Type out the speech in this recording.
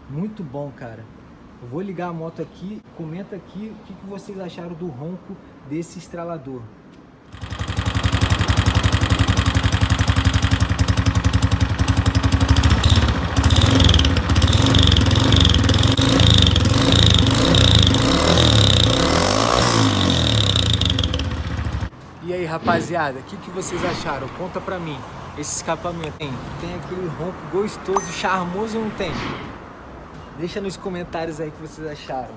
Muito bom, cara. Eu vou ligar a moto aqui, comenta aqui o que vocês acharam do ronco desse estralador. E aí, rapaziada, o que vocês acharam? Conta pra mim. Esse escapamento tem aquele ronco gostoso, charmoso ou não tem? Deixa nos comentários aí o que vocês acharam.